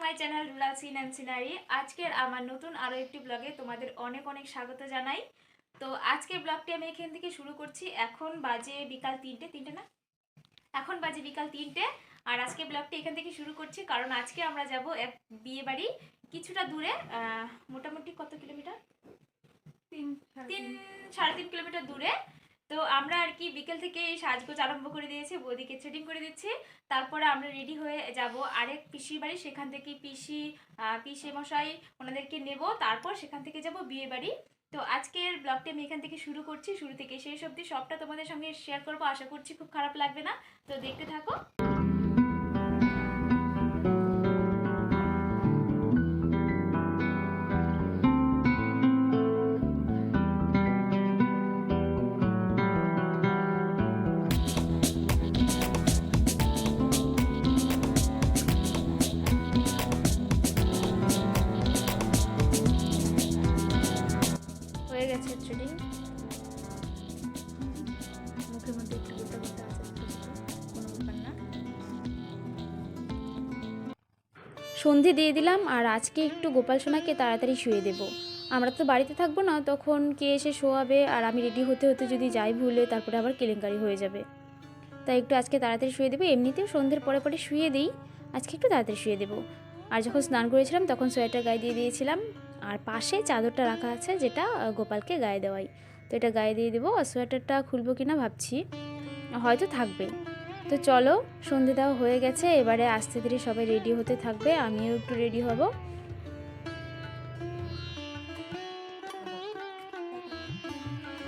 My channel rural scene and scenery. আজকের আমার নতুন আরও একটি ব্লগে তোমাদের অনেক অনেক স্বাগত জানাই। তো আজকের ব্লগটি আমি এখান থেকে শুরু করছি। এখন বাজে বিকাল তিনটে না, এখন বাজে বিকাল 3টে। আর আজকে ব্লগটি এখান থেকে শুরু করছি কারণ আজকে আমরা যাব এক বিয়ে বাড়ি কিছুটা দূরে, মোটামুটি কত কিলোমিটার, 3-3.5 কিলোমিটার দূরে। তো আমরা আর কি বিকেল থেকে সাজগোজ আরম্ভ করে দিয়েছি, বৌদিকে থ্রেডিং করে দিচ্ছি। তারপরে আমরা রেডি হয়ে যাব আরেক পিসির বাড়ি, সেখান থেকে পিসি মশাই ওনাদেরকে নেব, তারপর সেখান থেকে যাব বিয়ে বাড়ি। তো আজকের ব্লগটি আমি এখান থেকে শুরু করছি, শুরু থেকে শেষ অবধি সবটা তোমাদের সঙ্গে শেয়ার করবো। আশা করছি খুব খারাপ লাগবে না, তো দেখতে থাকো। হয়ে গেছে থ্রেডিং, মুখের মধ্যে একটু গোটা গোটা আছে, কোনো ব্যাপার না। সন্ধে দিয়ে দিলাম, আর আজকে একটু গোপাল সোনাকে তাড়াতাড়ি শুয়ে দেব। আমরা তো বাড়িতে থাকবো না, তখন কে এসে শোয়াবে, আর আমি রেডি হতে হতে যদি যাই ভুলে তারপরে আবার কেলেঙ্কারি হয়ে যাবে। তাই একটু আজকে তাড়াতাড়ি শুয়ে দেবো। এমনিতেও সন্ধ্যের পরে পরে শুয়ে দিই, আজকে একটু তাড়াতাড়ি শুয়ে দেবো। আর যখন স্নান করেছিলাম তখন সোয়েটার গায়ে দিয়ে দিয়েছিলাম, আর পাশে চাদরটা রাখা আছে যেটা গোপালকে গায়ে দেওয়াই, তো এটা গায়ে দিয়ে দেবো। আর সোয়েটারটা খুলবো কিনা ভাবছি, হয়তো থাকবে। তো চলো, সন্ধে দেওয়া হয়ে গেছে, এবারে আস্তে ধীরে সবাই রেডি হতে থাকবে, আমিও একটু রেডি হব।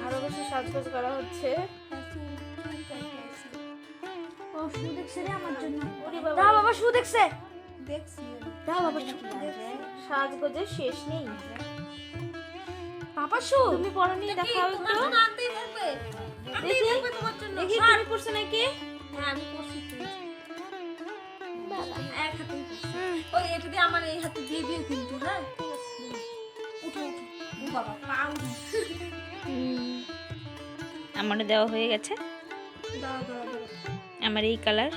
আরও বেশি সাজগোজ করা হচ্ছে। ও শু দেখছে রে আমার জন্য। দাও বাবা, শু দেখছে, দেখছি দাও বাবা, সাজগোজের শেষ নেই। পাপা শু তুমি পরনি, দেখাও একটু। তোমার জন্য আনতেই থাকবে, আনতেই থাকবে তোমার জন্য। দেখি তুমি পড়ছো নাকি? হ্যাঁ আমি পড়ছি তো। এক হাতে ওই এটা দিয়ে আমার এই হাতে দিয়ে দিও কিন্তু। হ্যাঁ উঠো উঠো। ও বাবা পাউ। আমারও দেওয়া হয়ে গেছে, দাও দাও দাও। আমার এই কালার।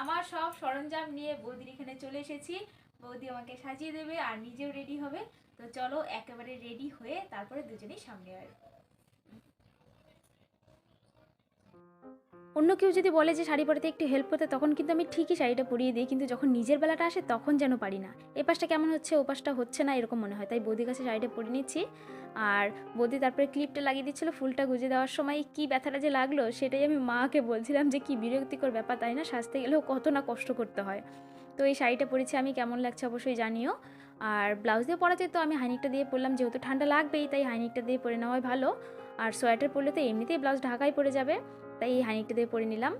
আমার সব সরঞ্জাম নিয়ে বৌদির এখানে চলে এসেছি। বৌদি আমাকে সাজিয়ে দেবে আর নিজেও রেডি হবে। তো চলো একেবারে রেডি হয়ে তারপরে দুজনেই সামনে আসবো। অন্য কেউ যদি বলে যে শাড়ি পরাতে একটু হেল্প করতে, তখন কিন্তু আমি ঠিকই শাড়িটা পরিয়ে দিই, কিন্তু যখন নিজের বেলাটা আসে তখন যেন পারি না। এ পাশটা কেমন হচ্ছে, ও পাশটা হচ্ছে না, এরকম মনে হয়। তাই বৌদির কাছে শাড়িটা পরিয়ে নিচ্ছি। আর বৌদি তারপরে ক্লিপটা লাগিয়ে দিচ্ছিলো। ফুলটা গুজে দেওয়ার সময় কি ব্যথাটা যে লাগলো, সেটাই আমি মাকে বলছিলাম যে কি বিরক্তিকর ব্যাপার, তাই না? সাজতে গেলেও কত না কষ্ট করতে হয়। তো এই শাড়িটা পরেছি আমি, কেমন লাগছে অবশ্যই জানিও। আর ব্লাউজ দিয়ে পরাতে তো আমি হাইনিকটা দিয়ে পরলাম, যেহেতু ঠান্ডা লাগবেই তাই হাইনিকটা দিয়ে পরে নেওয়াই ভালো। আর সোয়েটার পরলে তো এমনিতেই ব্লাউজ ঢাকাই পড়ে যাবে, তাই এই হাইনিকটা দিয়ে পরে নিলাম।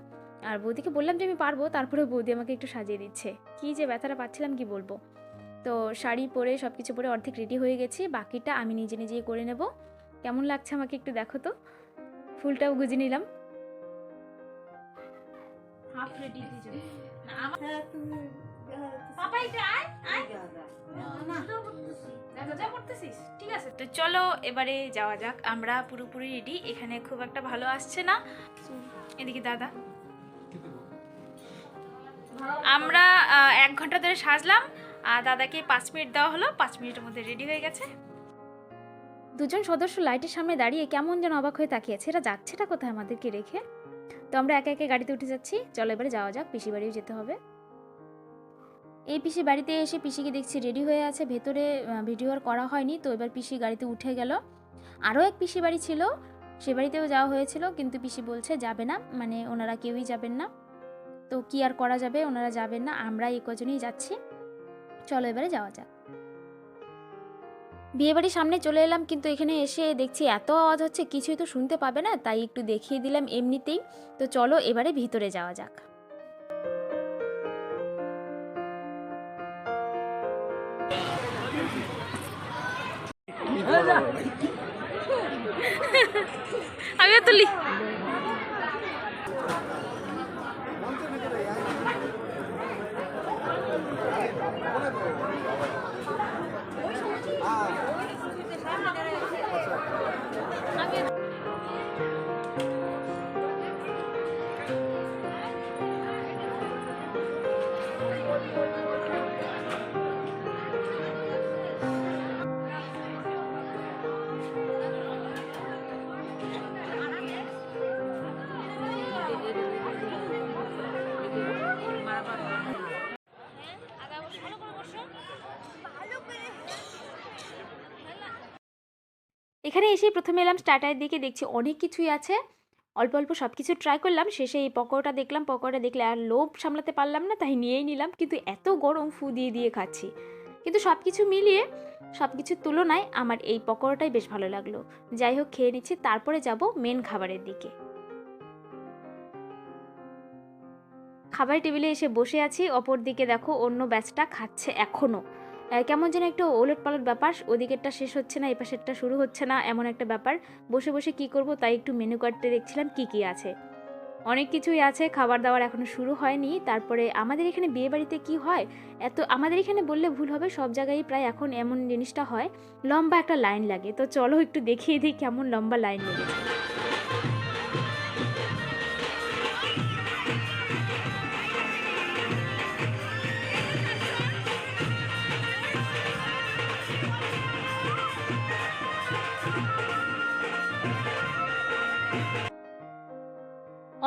আর বৌদিকে বললাম যে আমি পারবো, তারপরে বৌদি আমাকে একটু সাজিয়ে দিচ্ছে। কি যে ব্যথাটা পাচ্ছিলাম কি বলবো। তো শাড়ি পরে সব কিছু পরে অর্ধেক রেডি হয়ে গেছি, বাকিটা আমি নিজে নিজেই করে নেব। কেমন লাগছে আমাকে একটু দেখো তো। ফুলটাও গুজে নিলাম, হাফ রেডি দুজন। হ্যাঁ তুমি পাপা এটা আয় আয় না যা করতেছিস, ঠিক আছে। তো চলো এবারে যাওয়া যাক, আমরা পুরোপুরি রেডি। এখানে খুব একটা ভালো আসছে না, এদিকে দাদা। আমরা 1 ঘন্টা ধরে সাজলাম, আর দাদাকে 5 মিনিট দেওয়া হলো, 5 মিনিটের মধ্যে রেডি হয়ে গেছে। দুজন সদস্য লাইটের সামনে দাঁড়িয়ে কেমন যেন অবাক হয়ে তাকিয়েছে, এরা যাচ্ছেটা কোথায় আমাদেরকে রেখে। তো আমরা একে একে গাড়িতে উঠে যাচ্ছি। চলো এবারে যাওয়া যাক, পিসি বাড়িও যেতে হবে। এই পিসি বাড়িতে এসে পিসিকে দেখছি রেডি হয়ে আছে, ভেতরে ভিডিও আর করা হয়নি। তো এবার পিসি গাড়িতে উঠে গেল। আরও এক পিসি বাড়ি ছিল, সে বাড়িতেও যাওয়া হয়েছিল, কিন্তু পিসি বলছে যাবে না, মানে ওনারা কেউই যাবেন না। তো কি আর করা যাবে, ওনারা যাবেন না, আমরা এই কজনই যাচ্ছি। চলো এবারে যাওয়া যাক। বিয়েবাড়ির সামনে চলে এলাম, কিন্তু এখানে এসে দেখছি এত আওয়াজ হচ্ছে, কিছুই তো শুনতে পাবে না, তাই একটু দেখিয়ে দিলাম এমনিতেই। তো চলো এবারে ভিতরে যাওয়া যাক। আমিও তুলি। এখানে এসেই প্রথমে এলাম স্টার্টারের দিকে, দেখছি অনেক কিছুই আছে, অল্প অল্প সব কিছু ট্রাই করলাম। শেষে এই পকোড়াটা দেখলাম, পকোড়াটা দেখলে আর লোভ সামলাতে পারলাম না, তাই নিয়েই নিলাম। কিন্তু এত গরম, ফু দিয়ে দিয়ে খাচ্ছি। কিন্তু সব কিছু মিলিয়ে, সব কিছুর তুলনায় আমার এই পকোড়াটাই বেশ ভালো লাগলো। যাই হোক, খেয়ে নিচ্ছি, তারপরে যাব মেন খাবারের দিকে। খাবার টেবিলে এসে বসে আছি, অপর দিকে দেখো অন্য ব্যাচটা খাচ্ছে এখনও। কেমন যেন একটু ওলট পালট ব্যাপার, ওদিকেরটা শেষ হচ্ছে না, এই পাশেরটা শুরু হচ্ছে না, এমন একটা ব্যাপার। বসে বসে কি করব, তাই একটু মেনু কার্ডে দেখছিলাম কি কি আছে। অনেক কিছুই আছে, খাবার দাবার এখনও শুরু হয়নি। তারপরে আমাদের এখানে বিয়ে বাড়িতে কী হয়, আমাদের এখানে বললে ভুল হবে, সব জায়গায় প্রায় এখন এমন জিনিসটা হয়, লম্বা একটা লাইন লাগে। তো চলো একটু দেখিয়ে দিই কেমন লম্বা লাইন লেগেছে।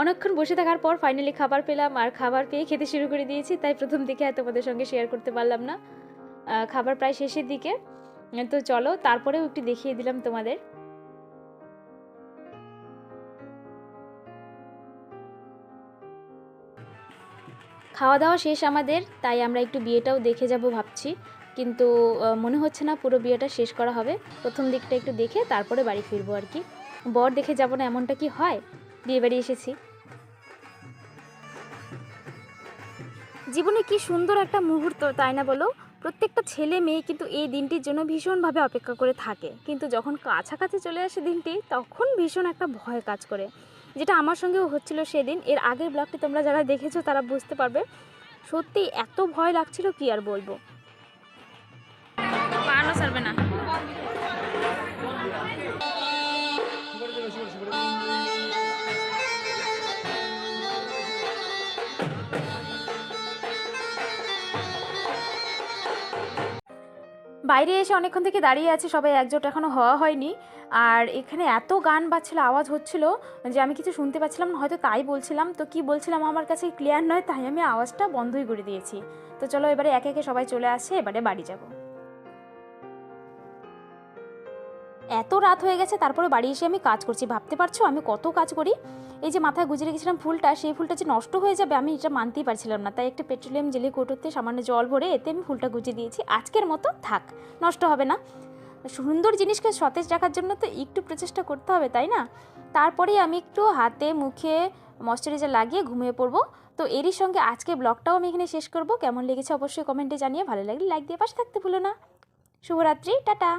অনেকক্ষণ বসে থাকার পর ফাইনালি খাবার পেলাম, আর খাবার পেয়ে খেতে শুরু করে দিয়েছি। তাই প্রথম দিকে আর তোমাদের সঙ্গে শেয়ার করতে পারলাম না। খাবার প্রায় শেষের দিকে, তো চলো তারপরেও একটু দেখিয়ে দিলাম তোমাদের। খাওয়া দাওয়া শেষ আমাদের, তাই আমরা একটু বিয়েটাও দেখে যাব ভাবছি, কিন্তু মনে হচ্ছে না পুরো বিয়েটা শেষ করা হবে। প্রথম দিকটা একটু দেখে তারপরে বাড়ি ফিরবো আর কি। বর দেখে যাব না এমনটা কি হয়, বিয়ে বাড়ি এসেছি। জীবনে কি সুন্দর একটা মুহূর্ত, তাই না বলো? প্রত্যেকটা ছেলে মেয়ে কিন্তু এই দিনটির জন্য ভীষণভাবে অপেক্ষা করে থাকে, কিন্তু যখন কাছাকাছি চলে আসে দিনটি, তখন ভীষণ একটা ভয় কাজ করে, যেটা আমার সঙ্গেও হচ্ছিল সেদিন। এর আগের ব্লগটি তোমরা যারা দেখেছো তারা বুঝতে পারবে। সত্যি এত ভয় লাগছিল, কি আর বলবো। বানানো ছাড়বে না। বাইরে এসে অনেকক্ষণ থেকে দাঁড়িয়ে আছে, সবাই একজোট এখনও হওয়া হয়নি। আর এখানে এত গান বাজছিল, আওয়াজ হচ্ছিল যে আমি কিছু শুনতে পাচ্ছিলাম না, হয়তো তাই বলছিলাম, তো কি বলছিলাম আমার কাছে ক্লিয়ার নয়, তাই আমি আওয়াজটা বন্ধই করে দিয়েছি। তো চলো এবারে একে একে সবাই চলে আসে, এবারে বাড়ি যাব। এত রাত হয়ে গেছে, তারপরে বাড়ি এসে আমি কাজ করছি, ভাবতে পারছো আমি কত কাজ করি। এই যে মাথায় গুজে রেখেছিলাম ফুলটা, সেই ফুলটা যে নষ্ট হয়ে যাবে আমি এটা মানতেই পারছিলাম না, তাই একটা পেট্রোলিয়াম জেলি কৌটোতে সামান্য জল ভরে এতে আমি ফুলটা গুজে দিয়েছি। আজকের মতো থাক, নষ্ট হবে না। সুন্দর জিনিসকে সতেজ রাখার জন্য তো একটু প্রচেষ্টা করতে হবে, তাই না? তারপরেই আমি একটু হাতে মুখে ময়শ্চারাইজার লাগিয়ে ঘুমিয়ে পড়বো। তো এরই সঙ্গে আজকে ব্লগটাও আমি এখানে শেষ করব। কেমন লেগেছে অবশ্যই কমেন্টে জানিয়ে, ভালো লাগলে লাইক দিয়ে পাশে থাকতে ভুলো না। শুভরাত্রি, টাটা।